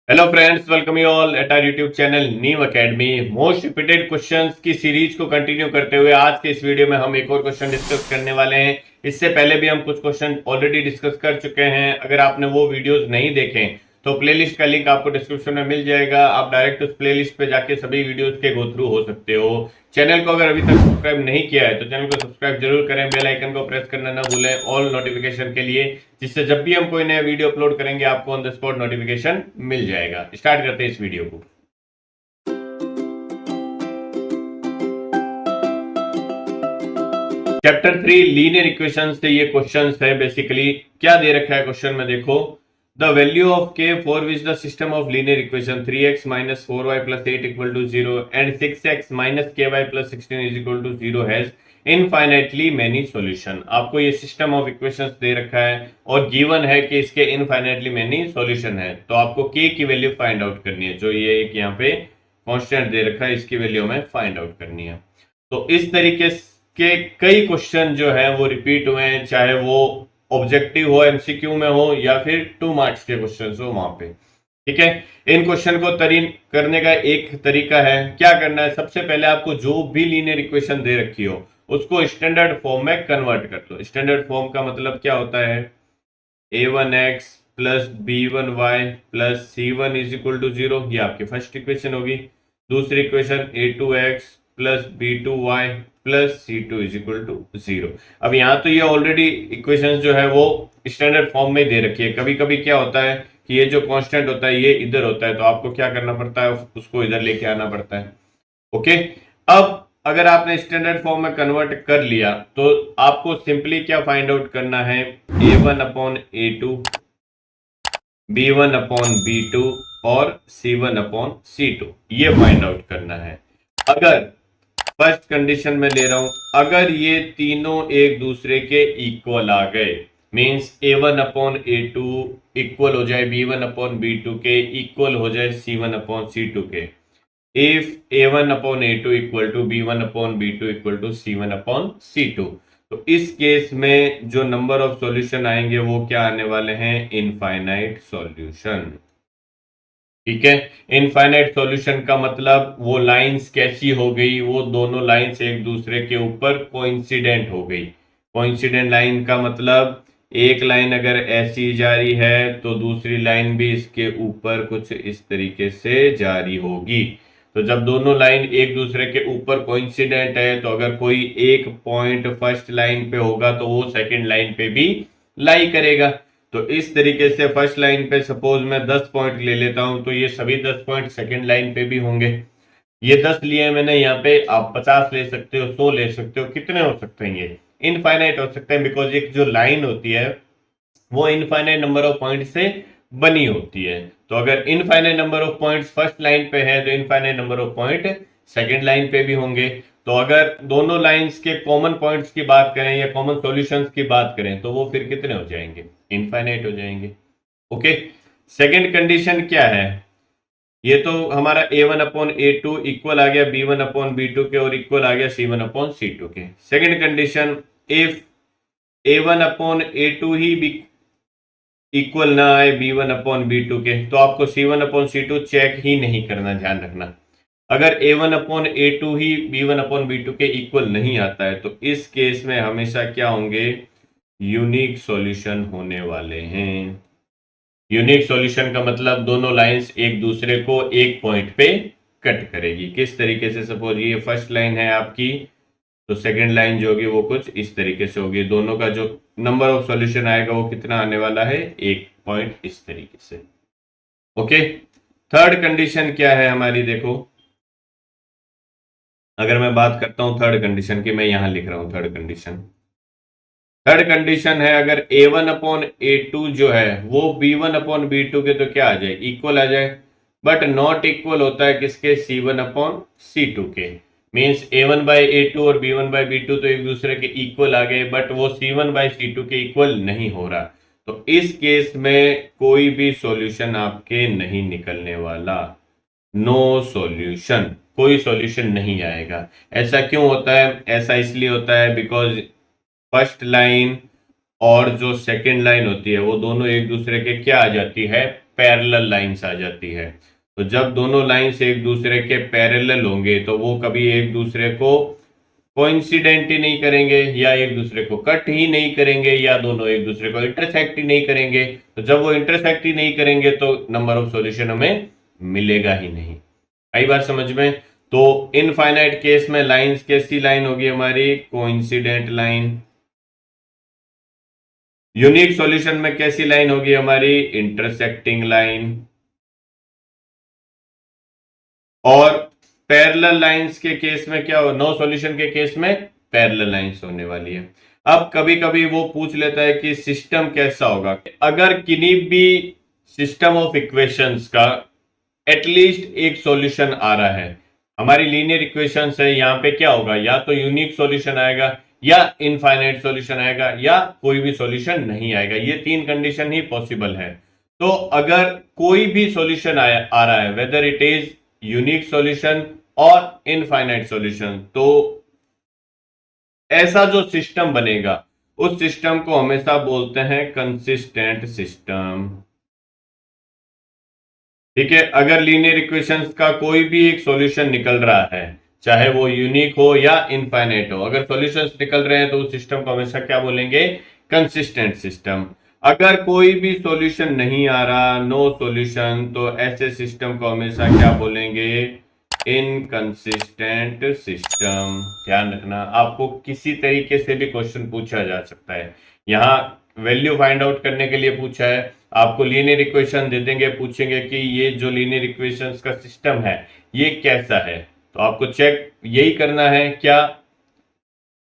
Hello friends, welcome you all at our YouTube channel Neev academy. Most repeated questions की series को continue करते हुए आज के इस वीडियो में हम एक और क्वेश्चन डिस्कस करने वाले हैं। इससे पहले भी हम कुछ क्वेश्चन ऑलरेडी डिस्कस कर चुके हैं। अगर आपने वो वीडियोस नहीं देखे तो प्लेलिस्ट का लिंक आपको डिस्क्रिप्शन में मिल जाएगा। आप डायरेक्ट उस प्लेलिस्ट पे जाके सभी वीडियोस के गो थ्रू हो सकते हो। चैनल को अगर अभी तक सब्सक्राइब नहीं किया है तो चैनल को सब्सक्राइब जरूर करें, बेल आइकन को प्रेस करना ना भूलें ऑल नोटिफिकेशन के लिए, जिससे जब भी हम कोई नया वीडियो अपलोड करेंगे आपको ऑन द स्पॉट नोटिफिकेशन मिल जाएगा। स्टार्ट करते हैं इस वीडियो को। चैप्टर 3 लीनियर इक्वेशन से ये क्वेश्चन है। बेसिकली क्या दे रखा है क्वेश्चन में, देखो the value of k for which the system of linear equation 3x minus 4y plus 8 equal to 0 and 6x minus ky plus 16 is equal to 0 has infinitely many solution. आपको ये system of equations दे रखा है और given है कि इसके infinitely many solution है। तो आपको k की वैल्यू फाइंड आउट करनी है। जो ये एक यहाँ पे कांस्टेंट दे रखा है इसकी वैल्यू हमें फाइंड आउट करनी है। तो इस तरीके के कई क्वेश्चन जो है वो रिपीट हुए हैं, चाहे वो ऑब्जेक्टिव हो, एमसीक्यू में हो या फिर 2 मार्क्स के क्वेश्चन हो वहां पे। ठीक है, इन क्वेश्चन को करने का एक तरीका है। क्या करना है, सबसे पहले आपको जो भी लीनियर इक्वेशन दे रखी हो उसको स्टैंडर्ड फॉर्म में कन्वर्ट कर दो। स्टैंडर्ड फॉर्म का मतलब क्या होता है, a1x plus b1y plus c1 is equal to 0, ये आपकी फर्स्ट इक्वेशन होगी। दूसरी equation a2x plus b2y plus c2 is equal to 0। अब यहाँ तो ये ऑलरेडी इक्वेशंस जो है वो स्टैंडर्ड फॉर्म में दे रखी है। कभी कभी क्या होता है कि ये जो कांस्टेंट होता है ये इधर होता है, तो आपको क्या करना पड़ता है, उसको इधर लेके आना पड़ता है। ओके, अब अगर आपने स्टैंडर्ड फॉर्म में कन्वर्ट कर लिया तो आपको सिंपली क्या फाइंड आउट करना है, a1 upon a2, b1 upon b2 और c1 अपॉन c2, ये फाइंड आउट करना है। अगर फर्स्ट कंडीशन में ले रहा हूं, अगर ये तीनों एक दूसरे के इक्वल आ गए, means a1 upon a2 equal हो जाए b1 अपॉन b2 के, इक्वल हो जाए c1 अपॉन c2 के, if a1 upon a2 equal to b1 upon b2 equal to c1 upon c2, तो इस केस में जो नंबर ऑफ सॉल्यूशन आएंगे वो क्या आने वाले हैं, इनफाइनाइट सॉल्यूशन। ठीक है, इनफाइनाइट सॉल्यूशन का मतलब वो लाइंस कैसी हो गई, वो दोनों लाइंस एक दूसरे के ऊपर कोइंसिडेंट हो गई। कोइंसिडेंट लाइन का मतलब एक लाइन अगर ऐसी जारी है तो दूसरी लाइन भी इसके ऊपर कुछ इस तरीके से जारी होगी। तो जब दोनों लाइन एक दूसरे के ऊपर कोइंसिडेंट है तो अगर कोई एक पॉइंट फर्स्ट लाइन पे होगा तो वो सेकंड लाइन पे भी लाई करेगा। तो इस तरीके से फर्स्ट लाइन पे सपोज मैं 10 पॉइंट ले लेता हूं तो ये सभी 10 पॉइंट सेकंड लाइन पे भी होंगे। ये 10 लिए मैंने, यहाँ पे आप 50 ले सकते हो, 100 ले सकते हो, कितने हो सकते हैं, ये इनफाइनाइट हो सकते हैं। बिकॉज एक जो लाइन होती है वो इनफाइनाइट नंबर ऑफ पॉइंट से बनी होती है। तो अगर infinite number of points first line पे है तो infinite number of point second line पे भी होंगे। तो अगर दोनों लाइंस के कॉमन पॉइंट्स की बात करें या कॉमन सॉल्यूशंस की बात करें तो वो फिर कितने हो जाएंगे, इनफाइनाइट हो जाएंगे। ओके, सेकंड कंडीशन क्या है, ये तो हमारा a1 अपॉन a2 इक्वल आ गया b1 अपॉन b2 के और इक्वल आ गया c1 अपॉन c2 के। Second condition, if a1 upon a2 he equal ना आए b1 अपॉन b2 के तो आपको c1 अपॉन c2 चेक ही नहीं करना, ध्यान रखना। अगर a1 अपॉन a2 ही b1 अपॉन b2 के इक्वल नहीं आता है तो इस केस में हमेशा क्या होंगे, यूनिक सॉल्यूशन होने वाले हैं। यूनिक सॉल्यूशन का मतलब दोनों लाइंस एक दूसरे को एक पॉइंट पे कट करेगी। किस तरीके से, सपोज ये फर्स्ट लाइन है आपकी तो सेकंड लाइन जो होगी वो कुछ इस तरीके से होगी। दोनों का जो नंबर ऑफ सॉल्यूशन आएगा वो कितना आने वाला है, एक पॉइंट इस तरीके से। ओके, थर्ड कंडीशन क्या है हमारी, देखो अगर मैं बात करता हूं थर्ड कंडीशन की, मैं यहां लिख रहा हूं थर्ड कंडीशन। थर्ड कंडीशन है अगर a1 अपॉन a2 जो है वो b1 अपॉन b2 के तो क्या आ जाए, इक्वल आ जाए। बट नॉट इक्वल होता है किसके, c1 अपॉन c2 के। मीन्स a1 बाई a2 और b1 बाई b2 तो एक दूसरे के इक्वल आ गए, बट वो c1 बाई c2 के इक्वल नहीं हो रहा। तो इस केस में कोई भी सॉल्यूशन आपके नहीं निकलने वाला, नो सॉल्यूशन, कोई सॉल्यूशन नहीं आएगा। ऐसा क्यों होता है, ऐसा इसलिए होता है बिकॉज फर्स्ट लाइन और जो सेकंड लाइन होती है वो दोनों एक दूसरे के क्या आ जाती है, पैरेलल लाइंस आ जाती है। तो जब दोनों लाइंस एक दूसरे के पैरेलल होंगे तो वो कभी एक दूसरे को कोइंसिडेंट ही नहीं करेंगे, या एक दूसरे को कट ही नहीं करेंगे, या दोनों एक दूसरे को इंटरसेक्ट ही नहीं करेंगे। तो जब वो इंटरसेक्ट ही नहीं करेंगे तो नंबर ऑफ सॉल्यूशन हमें मिलेगा ही नहीं। आई बात समझ में? तो इनफाइनाइट केस में लाइंस कैसी लाइन होगी हमारी? Coincident line. यूनिक सॉल्यूशन में कैसी लाइन होगी हमारी? Intersecting line. और पैरेलल लाइंस के केस में क्या हो? नो सॉल्यूशन के केस में पैरेलल लाइंस होने वाली है। अब कभी कभी वो पूछ लेता है कि सिस्टम कैसा होगा। अगर किन्हीं भी सिस्टम ऑफ इक्वेशंस का एटलीस्ट एक सॉल्यूशन आ रहा है, हमारी लीनियर इक्वेशंस है, यहां पे क्या होगा? या तो यूनिक सॉल्यूशन आएगा, या इनफाइनाइट सॉल्यूशन आएगा, या कोई भी सॉल्यूशन नहीं आएगा। ये तीन कंडीशन ही पॉसिबल है। तो अगर कोई भी सॉल्यूशन आ रहा है, whether it is unique solution और इनफाइनाइट सॉल्यूशन, तो ऐसा जो सिस्टम बनेगा उस सिस्टम को हमेशा बोलते हैं कंसिस्टेंट सिस्टम। ठीक है, अगर लीनियर इक्वेशंस का कोई भी एक सॉल्यूशन निकल रहा है, चाहे वो यूनिक हो या इनफाइनाइट हो, अगर सॉल्यूशंस निकल रहे हैं तो उस सिस्टम को हमेशा क्या बोलेंगे? Consistent system. अगर कोई भी सॉल्यूशन नहीं आ रहा, नो सॉल्यूशन, तो ऐसे सिस्टम को हमेशा क्या बोलेंगे? Inconsistent system. ध्यान रखना, आपको किसी तरीके से भी क्वेश्चन पूछा जा सकता है। यहाँ वैल्यू फाइंड आउट करने के लिए पूछा है, आपको लीनियर इक्वेशन दे देंगे, पूछेंगे कि ये जो लीनियर इक्वेशंस का सिस्टम है ये कैसा है, तो आपको चेक यही करना है क्या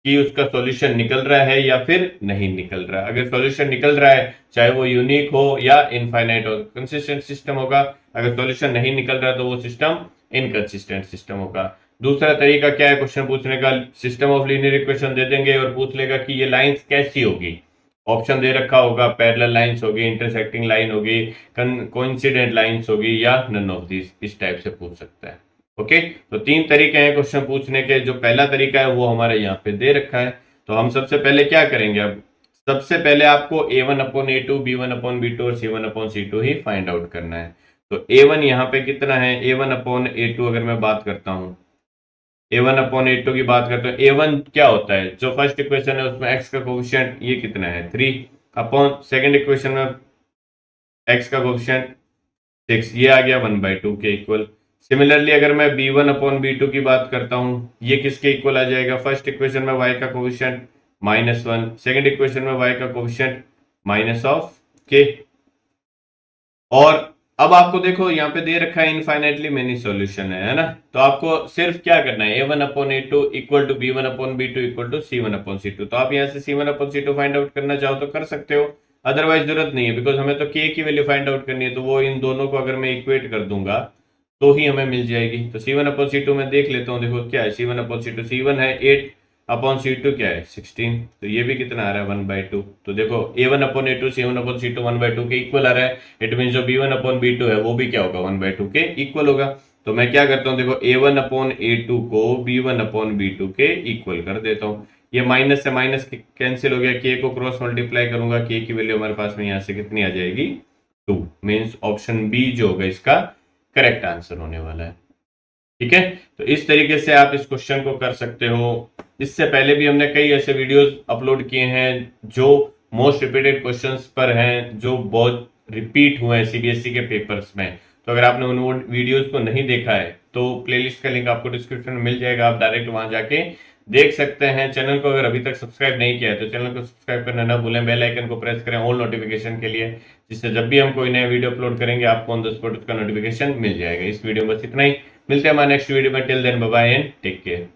कि उसका सॉल्यूशन निकल रहा है या फिर नहीं निकल रहा है। अगर सॉल्यूशन निकल रहा है, चाहे वो यूनिक हो या इनफाइनाइट हो, कंसिस्टेंट सिस्टम होगा। अगर सॉल्यूशन नहीं निकल रहा तो वो सिस्टम इनकंसिस्टेंट सिस्टम होगा। दूसरा तरीका क्या है क्वेश्चन पूछने का? सिस्टम ऑफ लीनियर इक्वेशन दे देंगे और पूछ लेगा कि ये लाइंस कैसी होगी। ऑप्शन दे रखा होगा, पैरेलल लाइंस होगी, इंटरसेक्टिंग लाइन होगी, कोइंसिडेंट लाइंस होगी, या नन ऑफ दिस। इस टाइप से पूछ सकता है। ओके, तो तीन तरीके हैं क्वेश्चन पूछने के। जो पहला तरीका है वो हमारे यहाँ पे दे रखा है। तो हम सबसे पहले क्या करेंगे? अब सबसे पहले आपको a1/a2, b1/b2 और c1/c2 ही फाइंड आउट करना है। तो a1 यहाँ पे कितना है? a1/a2 अगर मैं बात करता हूँ, a1/a2 की बात करते हैं, a1 क्या होता है? जो फर्स्ट इक्वेशन है उसमें x का कोफिशिएंट ये कितना है? 3 अपॉन सेकेंड इक्वेशन में x का कोफिशिएंट 6, ये आ गया 1/2 के इक्वल। सिमिलरली अगर मैं b1/b2 की बात करता हूं, ये किसके इक्वल आ जाएगा? फर्स्ट इक्वेशन में y का कोफिशिएंट -1, सेकेंड इक्वेशन में y का कोफिशिएंट -k। और अब आपको देखो यहाँ पे दे रखा है इनफाइनाइटली मेनी सॉल्यूशन है ना? तो आपको सिर्फ क्या करना है? a1/a2 equal to b1/b2 equal to c1/c2। तो आप यहाँ से c1/c2 फाइंड आउट करना चाहो तो कर सकते हो, अदरवाइज जरूरत नहीं है, बिकॉज हमें तो k की वैल्यू फाइंड आउट करनी है। तो वो इन दोनों को अगर मैं इक्वेट कर दूंगा तो ही हमें मिल जाएगी। तो c1/c2 में देख लेता हूँ, देखो क्या है c1/c2, c1 है 8/c2 क्या है 16, तो ये भी कितना आ रहा है 1/2। तो देखो a1/a2 c1/c2 1/2 के इक्वल आ रहा है। इट मीन जो b1/b2 है वो भी क्या होगा? 1/2 के इक्वल होगा। तो मैं क्या करता हूँ, देखो a1/a2 को b1/b2 के इक्वल कर देता हूँ। ये माइनस से माइनस कैंसिल हो गया, k को क्रॉस मल्टीप्लाई करूंगा, k की वैल्यू हमारे पास में यहाँ से कितनी आ जाएगी? 2। मीन्स ऑप्शन बी जो होगा इसका करेक्ट आंसर होने वाला है। ठीक है, तो इस तरीके से आप इस क्वेश्चन को कर सकते हो। इससे पहले भी हमने कई ऐसे वीडियोस अपलोड किए हैं जो मोस्ट रिपीटेड क्वेश्चंस पर हैं, जो बहुत रिपीट हुए हैं सीबीएसई के पेपर्स में। तो अगर आपने उन वीडियोस को नहीं देखा है तो प्लेलिस्ट का लिंक आपको डिस्क्रिप्शन में मिल जाएगा, आप डायरेक्ट वहां जाके देख सकते हैं। चैनल को अगर अभी तक सब्सक्राइब नहीं किया है तो चैनल को सब्सक्राइब करना ना भूलें, बेल आइकन को प्रेस करें ऑल नोटिफिकेशन के लिए, जिससे जब भी हम कोई नया वीडियो अपलोड करेंगे आपको ऑन द स्पॉट उसका नोटिफिकेशन मिल जाएगा। इस वीडियो में बस इतना ही, मिलते हैं हमारे नेक्स्ट वीडियो में। Till then bye bye and take care.